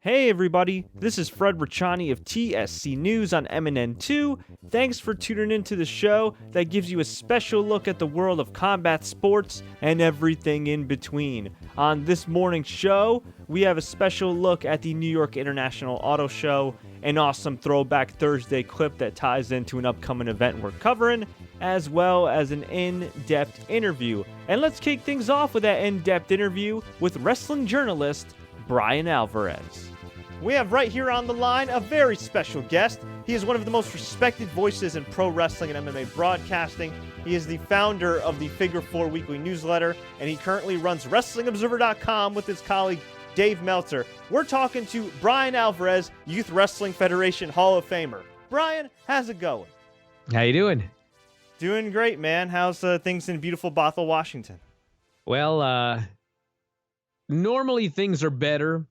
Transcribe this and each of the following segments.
Hey everybody, this is Fred Richani of TSC News on MNN2. Thanks for tuning into the show that gives you a special look at the world of combat sports and everything in between. On this morning's show, we have a special look at the New York International Auto Show, an awesome Throwback Thursday clip that ties into an upcoming event we're covering, as well as an in-depth interview. And let's kick things off with that in-depth interview with wrestling journalist Bryan Alvarez. We have right here on the line a very special guest. He is one of the most respected voices in pro wrestling and MMA broadcasting. He is the founder of the Figure 4 weekly newsletter, and he currently runs WrestlingObserver.com with his colleague Dave Meltzer. We're talking to Bryan Alvarez, Youth Wrestling Federation Hall of Famer. Bryan, how's it going? How you doing? Doing great, man. How's things in beautiful Bothell, Washington? Well, normally things are better.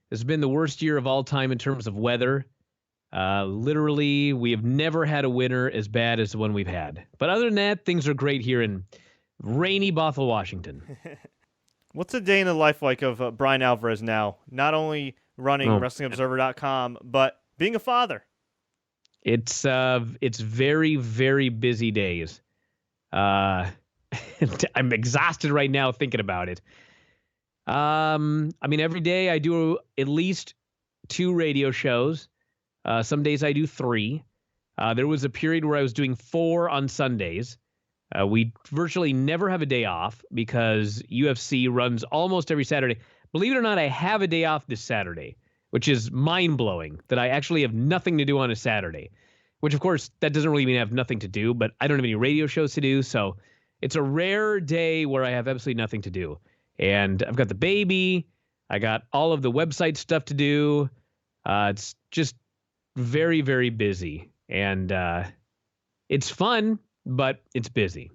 It's been the worst year of all time in terms of weather. Literally, we have never had a winter as bad as the one we've had. But other than that, things are great here in rainy Bothell, Washington. What's a day in the life like of Bryan Alvarez now? Not only running WrestlingObserver.com, but being a father. It's very, very busy days. I'm exhausted right now thinking about it. Every day I do at least 2 radio shows. Some days I do 3. There was a period where I was doing 4 on Sundays. We virtually never have a day off because UFC runs almost every Saturday. Believe it or not, I have a day off this Saturday, which is mind-blowing that I actually have nothing to do on a Saturday, which, of course, that doesn't really mean I have nothing to do, but I don't have any radio shows to do, so it's a rare day where I have absolutely nothing to do. And I've got the baby. I got all of the website stuff to do. It's just very, very busy. And it's fun, but it's busy.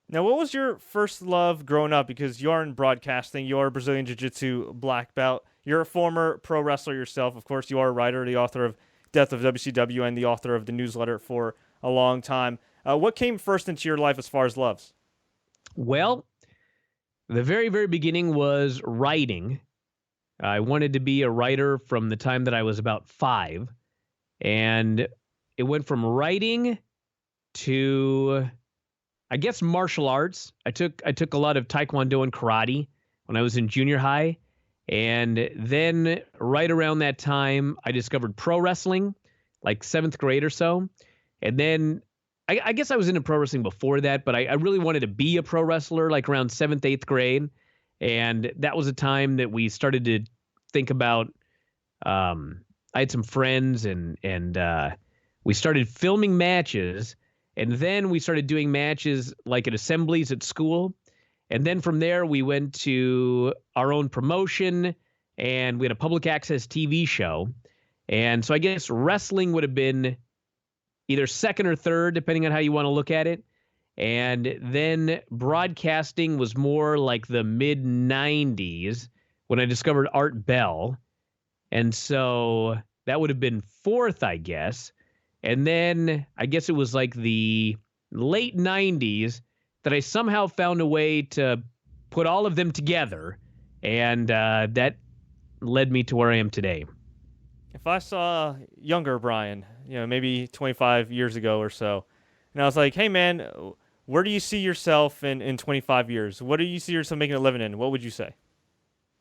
Now, what was your first love growing up? Because you're in broadcasting. You're a Brazilian Jiu-Jitsu black belt. You're a former pro wrestler yourself. Of course, you are a writer, the author of Death of WCW, and the author of the newsletter for a long time. What came first into your life as far as loves? Well, the very, very beginning was writing. I wanted to be a writer from the time that I was about 5. And it went from writing to, I guess, martial arts. I took a lot of Taekwondo and karate when I was in junior high. And then right around that time, I discovered pro wrestling, like 7th grade or so. And then I guess I was into pro wrestling before that, but I really wanted to be a pro wrestler like around 7th, 8th grade. And that was a time that we started to think about, I had some friends and we started filming matches. And then we started doing matches like at assemblies at school. And then from there, we went to our own promotion and we had a public access TV show. And so I guess wrestling would have been either second or third, depending on how you want to look at it. And then broadcasting was more like the mid-90s when I discovered Art Bell. And so that would have been 4th, I guess. And then I guess it was like the late 90s that I somehow found a way to put all of them together. And that led me to where I am today. If I saw younger Bryan, maybe 25 years ago or so, and I was like, hey, man, where do you see yourself in 25 years? What do you see yourself making a living in? What would you say?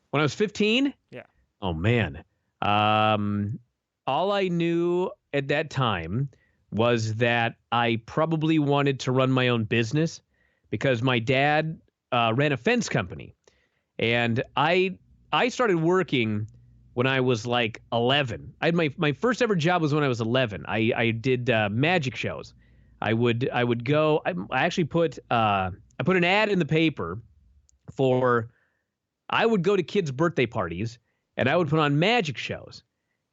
When I was 15? Yeah. Oh, man. All I knew at that time was that I probably wanted to run my own business because my dad ran a fence company. And I started working when I was like 11. I had my first ever job was when I was 11. I did magic shows. I would go. I actually put an ad in the paper for. I would go to kids' birthday parties and I would put on magic shows.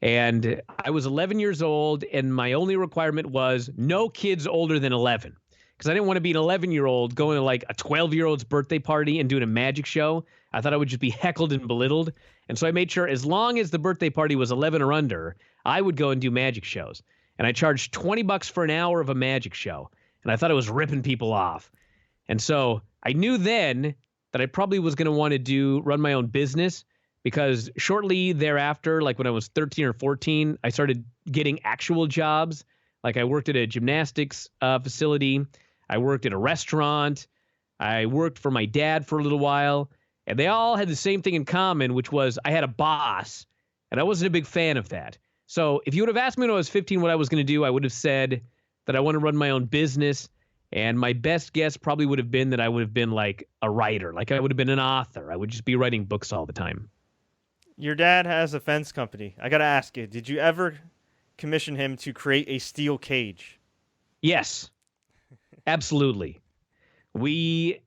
And I was 11 years old, and my only requirement was no kids older than 11. Because I didn't want to be an 11-year-old going to like a 12-year-old's birthday party and doing a magic show. I thought I would just be heckled and belittled. And so I made sure as long as the birthday party was 11 or under, I would go and do magic shows. And I charged $20 for an hour of a magic show. And I thought I was ripping people off. And so I knew then that I probably was going to want to run my own business because shortly thereafter, like when I was 13 or 14, I started getting actual jobs. Like I worked at a gymnastics facility. I worked at a restaurant. I worked for my dad for a little while. And they all had the same thing in common, which was I had a boss, and I wasn't a big fan of that. So if you would have asked me when I was 15 what I was going to do, I would have said that I want to run my own business. And my best guess probably would have been that I would have been like a writer, like I would have been an author. I would just be writing books all the time. Your dad has a fence company. I got to ask you, did you ever commission him to create a steel cage? Yes, absolutely. He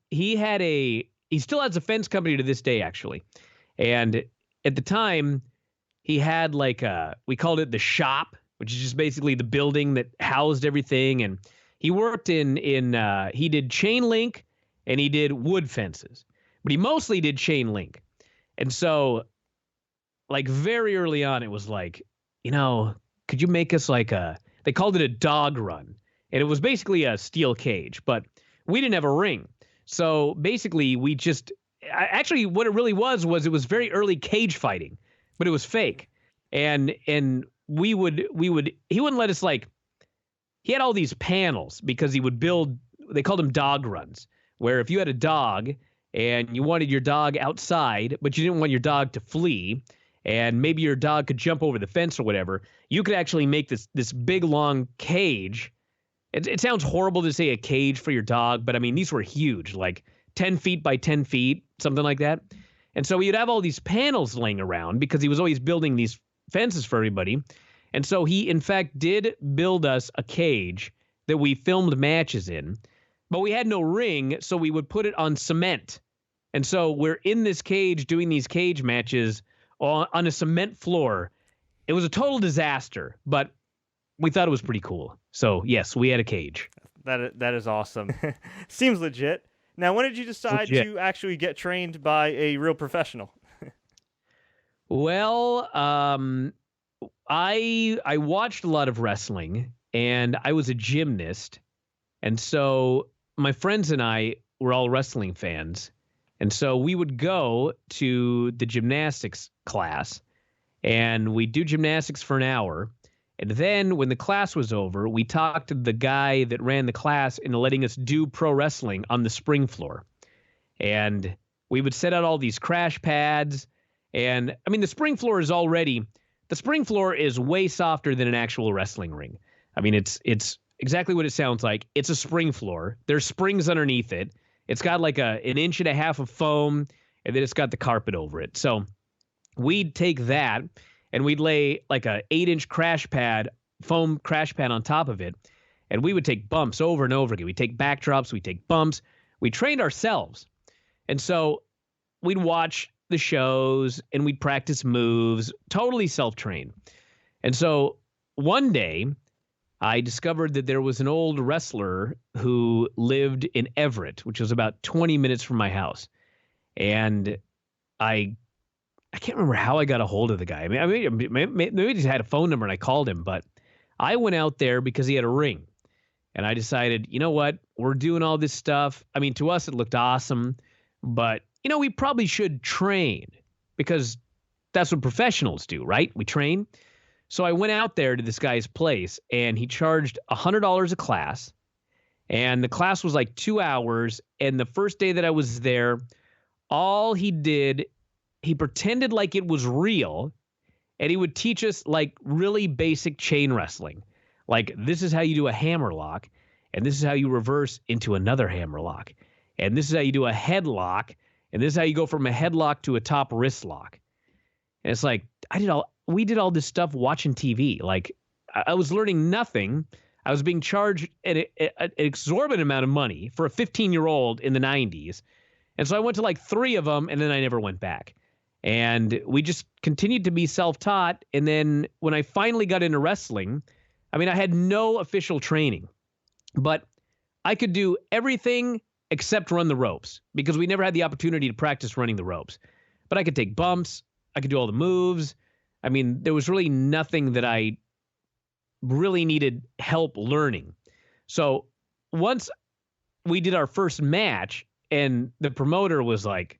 still has a fence company to this day, actually. And at the time, he had we called it the shop, which is just basically the building that housed everything. And he worked he did chain link and he did wood fences, but he mostly did chain link. And so like very early on, it was like, could you make us they called it a dog run. And it was basically a steel cage, but we didn't have a ring. So basically actually what it really was it was very early cage fighting, but it was fake. And he wouldn't let us he had all these panels because he would build, they called them dog runs, where if you had a dog and you wanted your dog outside, but you didn't want your dog to flee, and maybe your dog could jump over the fence or whatever, you could actually make this big long cage. It sounds horrible to say a cage for your dog, but I mean, these were huge, like 10 feet by 10 feet, something like that. And so he'd have all these panels laying around because he was always building these fences for everybody. And so he, in fact, did build us a cage that we filmed matches in, but we had no ring, so we would put it on cement. And so we're in this cage doing these cage matches on a cement floor. It was a total disaster, but we thought it was pretty cool. So, yes, we had a cage. That is awesome. Seems legit. Now, when did you decide to actually get trained by a real professional? Well, I watched a lot of wrestling, and I was a gymnast. And so my friends and I were all wrestling fans. And so we would go to the gymnastics class, and we'd do gymnastics for an hour. And then when the class was over, we talked to the guy that ran the class into letting us do pro wrestling on the spring floor. And we would set out all these crash pads. And I mean, the spring floor is way softer than an actual wrestling ring. I mean, it's exactly what it sounds like. It's a spring floor. There's springs underneath it. It's got like an inch and a half of foam, and then it's got the carpet over it. So we'd take that, and we'd lay like a 8-inch foam crash pad on top of it. And we would take bumps over and over again. We'd take backdrops. We'd take bumps. We trained ourselves. And so we'd watch the shows and we'd practice moves, totally self-trained. And so one day I discovered that there was an old wrestler who lived in Everett, which was about 20 minutes from my house. And I can't remember how I got a hold of the guy. I mean, maybe he just had a phone number and I called him, but I went out there because he had a ring. And I decided, you know what? We're doing all this stuff. I mean, to us, it looked awesome, but we probably should train because that's what professionals do, right? We train. So I went out there to this guy's place and he charged $100 a class. And the class was like 2 hours. And the first day that I was there, all he did, he pretended like it was real, and he would teach us like really basic chain wrestling. Like, this is how you do a hammer lock, and this is how you reverse into another hammer lock, and this is how you do a headlock, and this is how you go from a headlock to a top wrist lock. And it's like, we did all this stuff watching TV. Like, I was learning nothing. I was being charged an exorbitant amount of money for a 15-year-old in the 90s. And so I went to like 3 of them, and then I never went back. And we just continued to be self-taught. And then when I finally got into wrestling, I mean, I had no official training, but I could do everything except run the ropes because we never had the opportunity to practice running the ropes. But I could take bumps. I could do all the moves. I mean, there was really nothing that I really needed help learning. So once we did our first match and the promoter was like,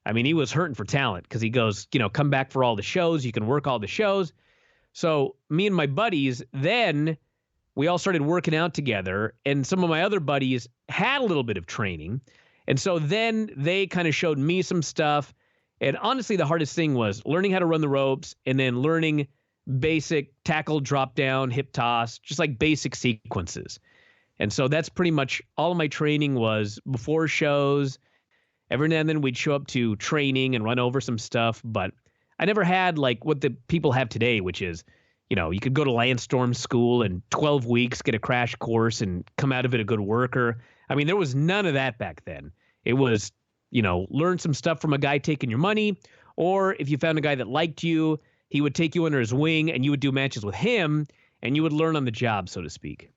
I mean, he was hurting for talent because he goes, come back for all the shows. You can work all the shows. So me and my buddies, then we all started working out together, and some of my other buddies had a little bit of training. And so then they kind of showed me some stuff. And honestly, the hardest thing was learning how to run the ropes and then learning basic tackle, drop down, hip toss, just like basic sequences. And so that's pretty much all of my training was before shows. Every now and then we'd show up to training and run over some stuff, but I never had like what the people have today, which is, you could go to Landstorm school in 12 weeks, get a crash course, and come out of it a good worker. I mean, there was none of that back then. It was, learn some stuff from a guy taking your money, or if you found a guy that liked you, he would take you under his wing and you would do matches with him, and you would learn on the job, so to speak.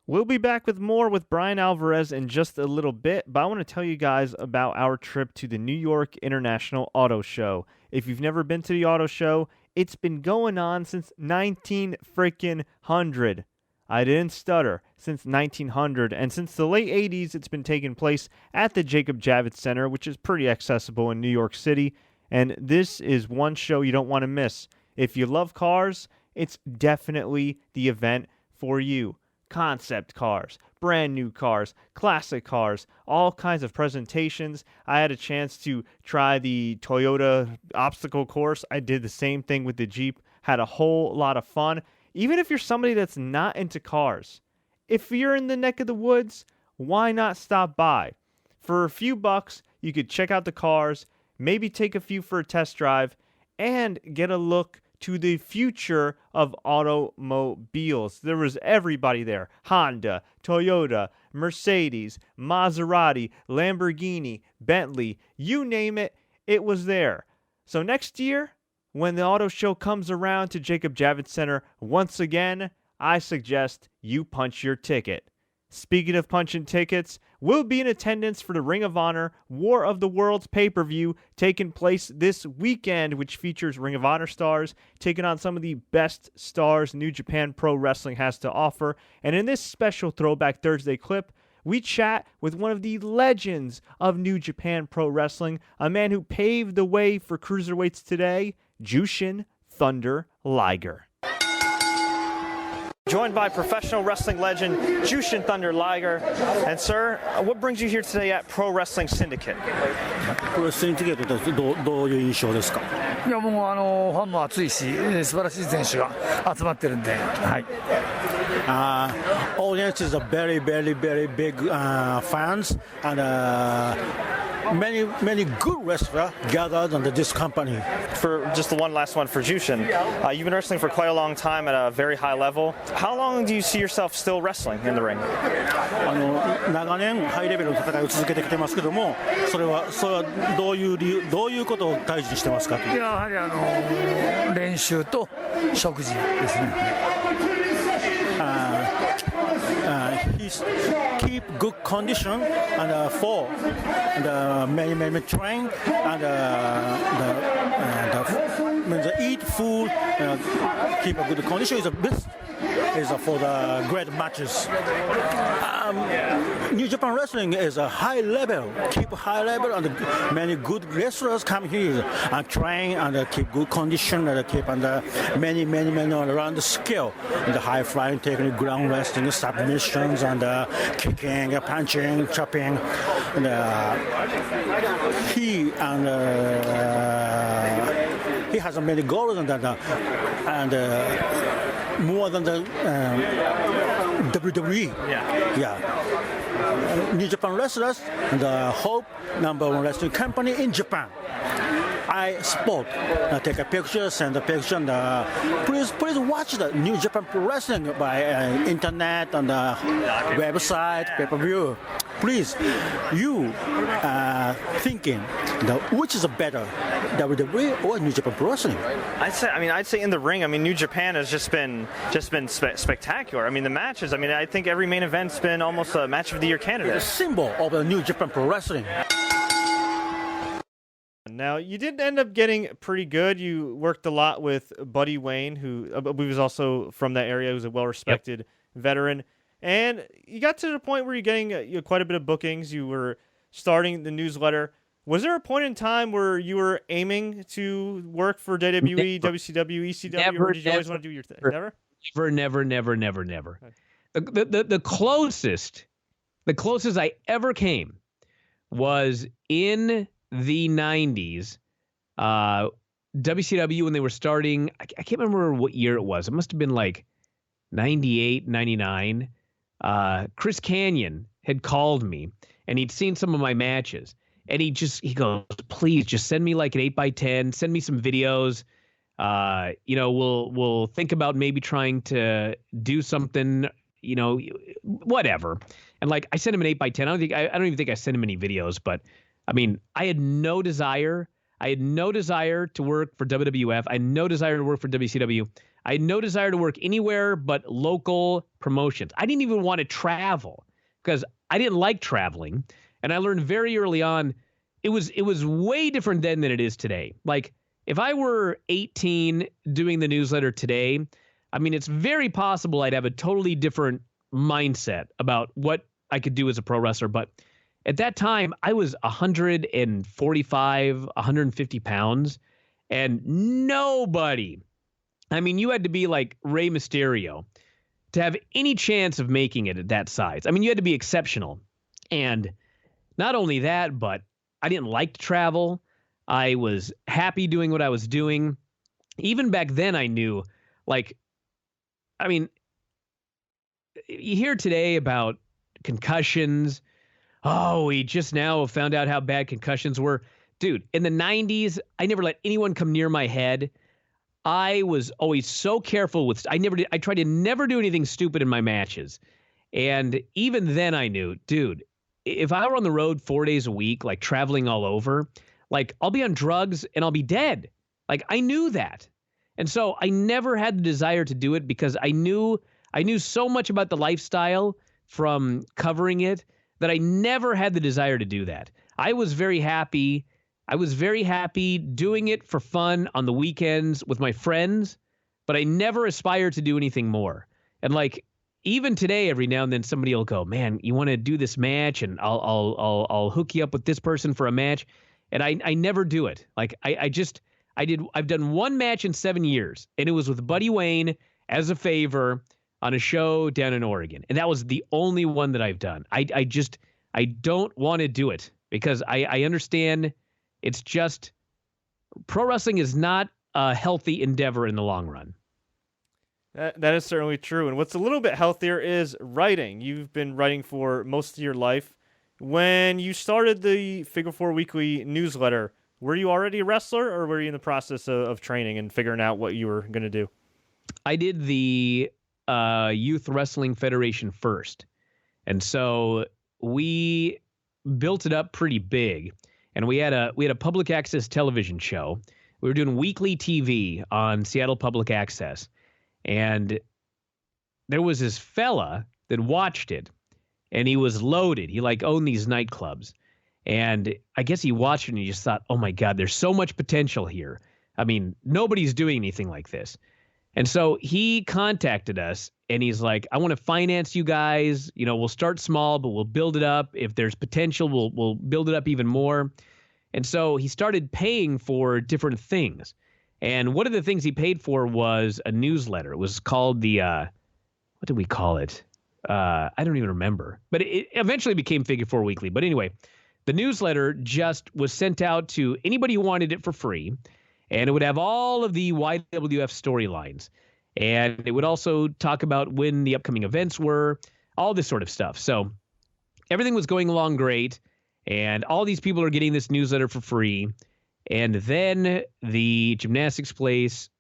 We'll be back with more with Bryan Alvarez in just a little bit, but I want to tell you guys about our trip to the New York International Auto Show. If you've never been to the auto show, it's been going on since 1900. I didn't stutter, since 1900, and since the late 80s, it's been taking place at the Jacob Javits Center, which is pretty accessible in New York City, and this is one show you don't want to miss. If you love cars, it's definitely the event for you. Concept cars, brand new cars, classic cars, all kinds of presentations. I had a chance to try the Toyota obstacle course. I did the same thing with the Jeep, had a whole lot of fun. Even if you're somebody that's not into cars, if you're in the neck of the woods, why not stop by? For a few bucks, you could check out the cars, maybe take a few for a test drive, and get a look to the future of automobiles. There was everybody there. Honda, Toyota, Mercedes, Maserati, Lamborghini, Bentley, you name it, it was there. So next year, when the auto show comes around to Jacob Javits Center once again, I suggest you punch your ticket. Speaking of punching tickets, we'll be in attendance for the Ring of Honor War of the Worlds pay-per-view taking place this weekend, which features Ring of Honor stars taking on some of the best stars New Japan Pro Wrestling has to offer. And in this special Throwback Thursday clip, we chat with one of the legends of New Japan Pro Wrestling, a man who paved the way for cruiserweights today, Jushin Thunder Liger. Joined by professional wrestling legend Jushin Thunder Liger. And sir, what brings you here today at Pro Wrestling Syndicate? プロレスリングティケットってどういう印象ですか？いやもうファンも熱いし素晴らしい選手が集まってるんで、はい。Audience is a very big fans and many good wrestlers gathered under this company. For just the one last one for Jushin, you've been wrestling for quite a long time at a very high level. How long do you see yourself still wrestling in the ring? 長年ハイレベルの戦いを続けてきてますけども、それはどういう理由、どういうことを大事にしてますか？やはり練習と食事ですね。He's keep good condition and for the many train and the eat food, keep a good condition is the best. Is for the great matches. New Japan Wrestling is a high level, keep high level, and many good wrestlers come here and train and keep good condition and keep and many around the skill, the high flying technique, ground wrestling, submissions, and kicking, punching, chopping. And, he has many goals and more than the WWE. Yeah. New Japan wrestlers, the Hope #1 wrestling company in Japan. I support. Take a picture, send a picture, and please watch the New Japan Pro Wrestling by internet and website, pay-per-view. Please, you thinking which is better, WWE or New Japan Pro Wrestling? I'd say in the ring. New Japan has just been spectacular. The matches. I think every main event's been almost a match of the year candidate. It's a symbol of the New Japan Pro Wrestling. Now, you did end up getting pretty good. You worked a lot with Buddy Wayne, who was also from that area, who's a well-respected veteran. And you got to the point where you're getting quite a bit of bookings. You were starting the newsletter. Was there a point in time where you were aiming to work for WWE, WCW, ECW, or did you always want to do your thing? Never? Never. The closest I ever came was in the 90s. WCW, when they were starting, I can't remember what year it was. It must have been like 98, 99. Chris Kanyon had called me, and he'd seen some of my matches. And he goes, please just send me like an 8x10, send me some videos. We'll think about maybe trying to do something, whatever. And like, I sent him an 8x10. I don't even think I sent him any videos, but I mean, I had no desire. I had no desire to work for WWF. I had no desire to work for WCW. I had no desire to work anywhere but local promotions. I didn't even want to travel because I didn't like traveling. And I learned very early on, it was way different then than it is today. Like, if I were 18 doing the newsletter today, I mean, it's very possible I'd have a totally different mindset about what I could do as a pro wrestler. But at that time, I was 145, 150 pounds, and nobody, I mean, you had to be like Rey Mysterio to have any chance of making it at that size. I mean, you had to be exceptional. And not only that, but I didn't like to travel. I was happy doing what I was doing. Even back then, I knew, like, I mean, you hear today about concussions. Oh, we just now found out how bad concussions were. Dude, in the 90s, I never let anyone come near my head. I was always so careful with, I tried to never do anything stupid in my matches. And even then I knew, dude, if I were on the road 4 days a week, like traveling all over, like I'll be on drugs and I'll be dead. Like I knew that. And so I never had the desire to do it because I knew so much about the lifestyle from covering it that I never had the desire to do that. I was very happy doing it for fun on the weekends with my friends, but I never aspired to do anything more. And like, even today, every now and then somebody will go, man, you want to do this match, and I'll hook you up with this person for a match, and I never do it. Like I've done one match in 7 years, and it was with Buddy Wayne as a favor on a show down in Oregon, and that was the only one that I've done. I don't want to do it because I understand it's just pro wrestling is not a healthy endeavor in the long run. That is certainly true. And what's a little bit healthier is writing. You've been writing for most of your life. When you started the Figure 4 Weekly newsletter, were you already a wrestler, or were you in the process of training and figuring out what you were going to do? I did the Youth Wrestling Federation first. And so we built it up pretty big. And we had a public access television show. We were doing weekly TV on Seattle Public Access. And there was this fella that watched it, and he was loaded. He like owned these nightclubs. And I guess he watched it and he just thought, oh my God, there's so much potential here. I mean, nobody's doing anything like this. And so he contacted us and he's like, I want to finance you guys. You know, we'll start small, but we'll build it up. If there's potential, we'll build it up even more. And so he started paying for different things. And one of the things he paid for was a newsletter. It was called the, what did we call it? I don't even remember. But it eventually became Figure 4 Weekly. But anyway, the newsletter just was sent out to anybody who wanted it for free. And it would have all of the YWF storylines. And it would also talk about when the upcoming events were, all this sort of stuff. So everything was going along great. And all these people are getting this newsletter for free. And then the gymnastics place,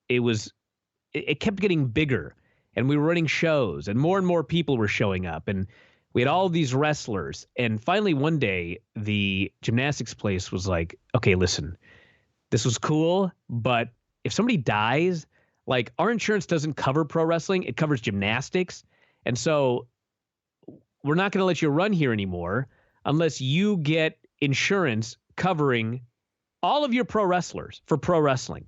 it kept getting bigger. And we were running shows, and more people were showing up. And we had all these wrestlers. And finally, one day, the gymnastics place was like, okay, listen, this was cool, but if somebody dies, like our insurance doesn't cover pro wrestling, it covers gymnastics. And so we're not going to let you run here anymore unless you get insurance covering all of your pro wrestlers for pro wrestling.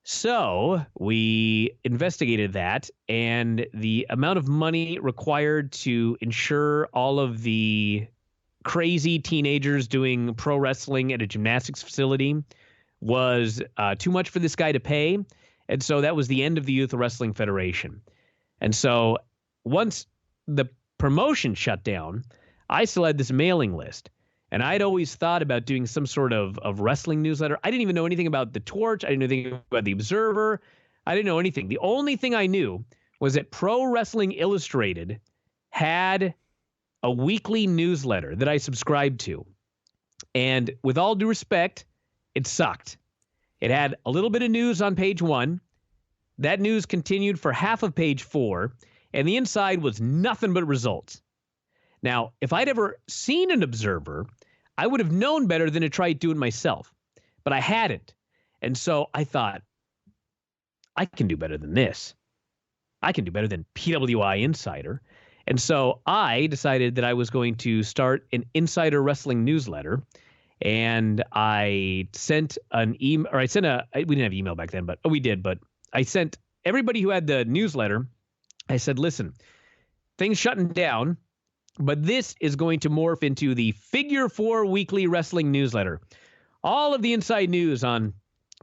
So we investigated that, and the amount of money required to insure all of the crazy teenagers doing pro wrestling at a gymnastics facility was too much for this guy to pay. And so that was the end of the Youth Wrestling Federation. And so once the promotion shut down, I still had this mailing list. And I'd always thought about doing some sort of wrestling newsletter. I didn't even know anything about The Torch. I didn't know anything about The Observer. I didn't know anything. The only thing I knew was that Pro Wrestling Illustrated had a weekly newsletter that I subscribed to. And with all due respect, it sucked. It had a little bit of news on page 1. That news continued for half of page 4, and the inside was nothing but results. Now, if I'd ever seen an Observer, I would have known better than to try to do it myself. But I hadn't. And so I thought, I can do better than this. I can do better than PWI Insider. And so I decided that I was going to start an Insider Wrestling newsletter. And I sent an email, or we didn't have email back then, but we did. But I sent everybody who had the newsletter, I said, listen, things shutting down, but this is going to morph into the Figure 4 weekly wrestling newsletter. All of the inside news on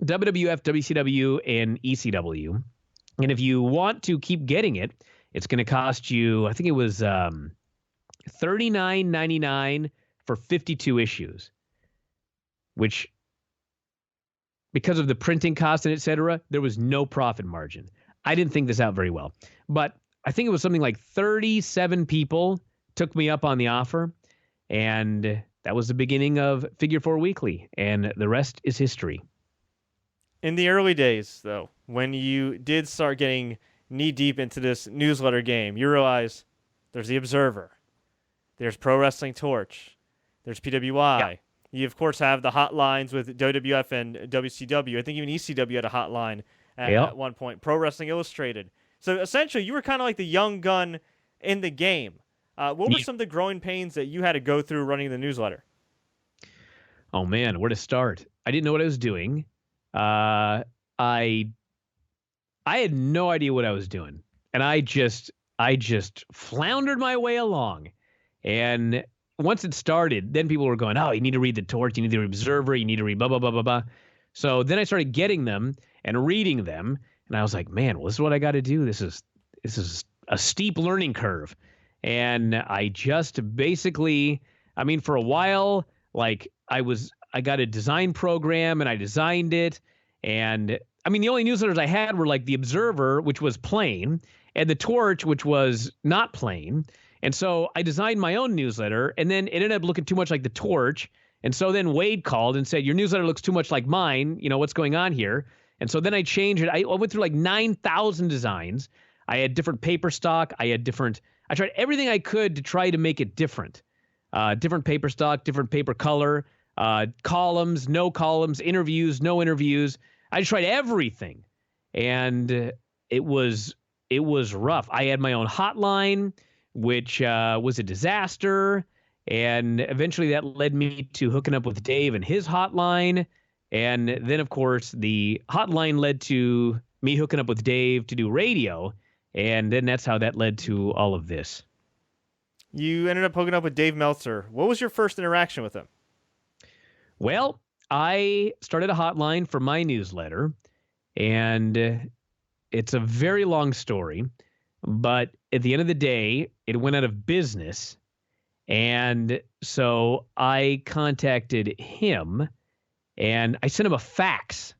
WWF, WCW, and ECW. And if you want to keep getting it, it's going to cost you, I think it was $39.99 for 52 issues, which, because of the printing cost and et cetera, there was no profit margin. I didn't think this out very well, but I think it was something like 37 people took me up on the offer, and that was the beginning of Figure 4 Weekly, and the rest is history. In the early days, though, when you did start getting knee-deep into this newsletter game, you realize there's The Observer, there's Pro Wrestling Torch, there's PWI. Yeah. You, of course, have the hotlines with WWF and WCW. I think even ECW had a hotline at one point. Pro Wrestling Illustrated. So, essentially, you were kind of like the young gun in the game. What were some of the growing pains that you had to go through running the newsletter? Oh, man, where to start? I didn't know what I was doing. I had no idea what I was doing, and I just floundered my way along. And once it started, then people were going, "Oh, you need to read The Torch, you need to read Observer, you need to read blah blah blah blah blah." So then I started getting them and reading them, and I was like, "Man, well, this is what I got to do. This is a steep learning curve." And I just basically, I mean, for a while, like I got a design program and I designed it. And I mean, the only newsletters I had were like The Observer, which was plain, and The Torch, which was not plain. And so I designed my own newsletter, and then it ended up looking too much like The Torch. And so then Wade called and said, your newsletter looks too much like mine. You know, what's going on here? And so then I changed it. I went through like 9,000 designs. I had different paper stock. I tried everything I could to try to make it different. Different paper stock, different paper color, columns, no columns, interviews, no interviews. I just tried everything. And it was rough. I had my own hotline, which was a disaster. And eventually that led me to hooking up with Dave and his hotline. And then, of course, the hotline led to me hooking up with Dave to do radio. And then that's how that led to all of this. You ended up hooking up with Dave Meltzer. What was your first interaction with him? Well, I started a hotline for my newsletter, and it's a very long story. But at the end of the day, it went out of business. And so I contacted him, and I sent him a fax.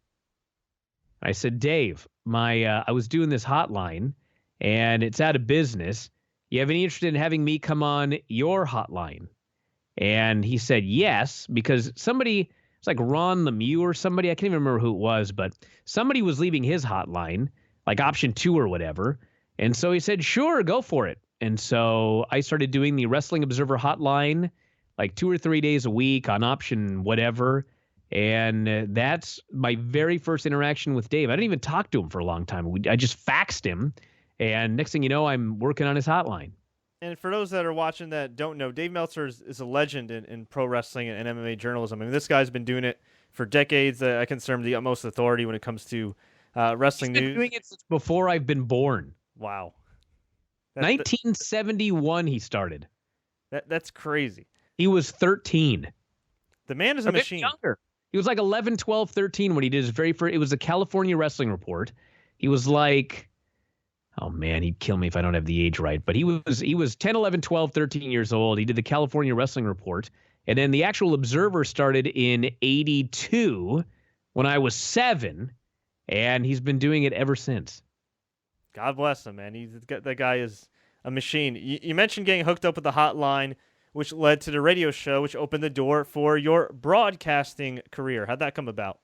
I said, Dave, I was doing this hotline, and it's out of business. You have any interest in having me come on your hotline? And he said yes, because somebody, it's like Ron Lemieux or somebody, I can't even remember who it was, but somebody was leaving his hotline, like option 2 or whatever. And so he said, sure, go for it. And so I started doing the Wrestling Observer hotline like 2 or 3 days a week on option whatever. And that's my very first interaction with Dave. I didn't even talk to him for a long time. I just faxed him. And next thing you know, I'm working on his hotline. And for those that are watching that don't know, Dave Meltzer is a legend in pro wrestling and MMA journalism. I mean, this guy's been doing it for decades. I consider him the utmost authority when it comes to wrestling news. He's been doing it since before I've been born. Wow. 1971 he started. That's crazy. He was 13. The man is a machine. Younger. He was like 11, 12, 13 when he did his very first. It was the California Wrestling Report. He was like, oh man, he'd kill me if I don't have the age right. But he was 10, 11, 12, 13 years old. He did the California Wrestling Report. And then the actual Observer started in 82 when I was 7. And he's been doing it ever since. God bless him, man. That guy is a machine. You mentioned getting hooked up with the hotline, which led to the radio show, which opened the door for your broadcasting career. How'd that come about?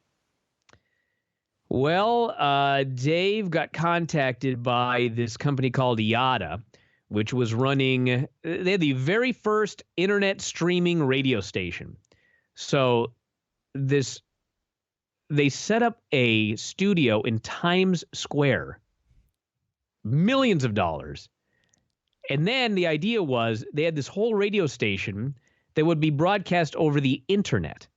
Well, Dave got contacted by this company called IATA, which was running, they had the very first internet streaming radio station. So they set up a studio in Times Square, millions of dollars. And then the idea was they had this whole radio station that would be broadcast over the internet.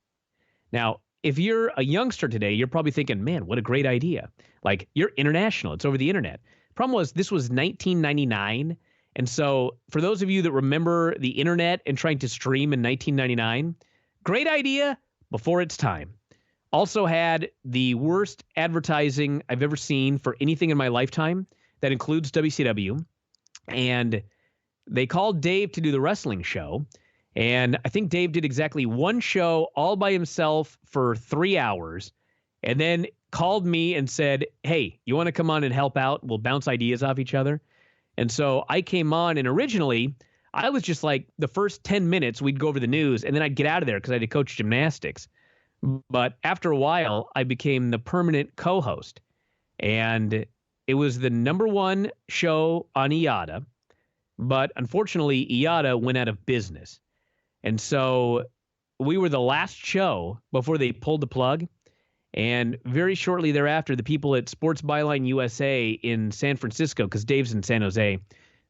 Now, if you're a youngster today, you're probably thinking, man, what a great idea. Like, you're international. It's over the internet. Problem was, this was 1999. And so for those of you that remember the internet and trying to stream in 1999, great idea before its time. Also had the worst advertising I've ever seen for anything in my lifetime. That includes WCW. And they called Dave to do the wrestling show. And I think Dave did exactly one show all by himself for 3 hours. And then called me and said, hey, you want to come on and help out? We'll bounce ideas off each other. And so I came on, and originally I was just like, the first 10 minutes we'd go over the news, and then I'd get out of there because I had to coach gymnastics. But after a while, I became the permanent co-host. And it was the #1 show on IATA, but unfortunately, IATA went out of business. And so we were the last show before they pulled the plug. And very shortly thereafter, the people at Sports Byline USA in San Francisco, because Dave's in San Jose,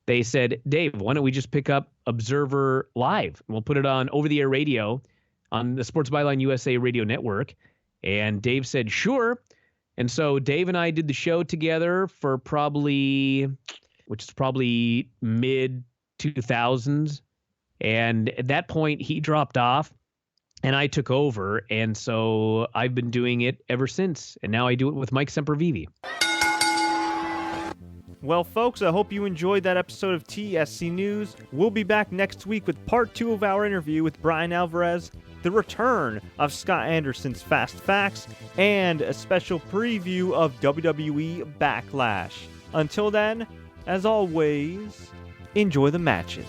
they said, Dave, why don't we just pick up Observer Live? And we'll put it on over-the-air radio on the Sports Byline USA radio network. And Dave said, sure. And so Dave and I did the show together for probably mid-2000s. And at that point, he dropped off and I took over. And so I've been doing it ever since. And now I do it with Mike Sempervive. Well, folks, I hope you enjoyed that episode of TSC News. We'll be back next week with part 2 of our interview with Bryan Alvarez, the return of Scott Anderson's Fast Facts, and a special preview of WWE Backlash. Until then, as always, enjoy the matches.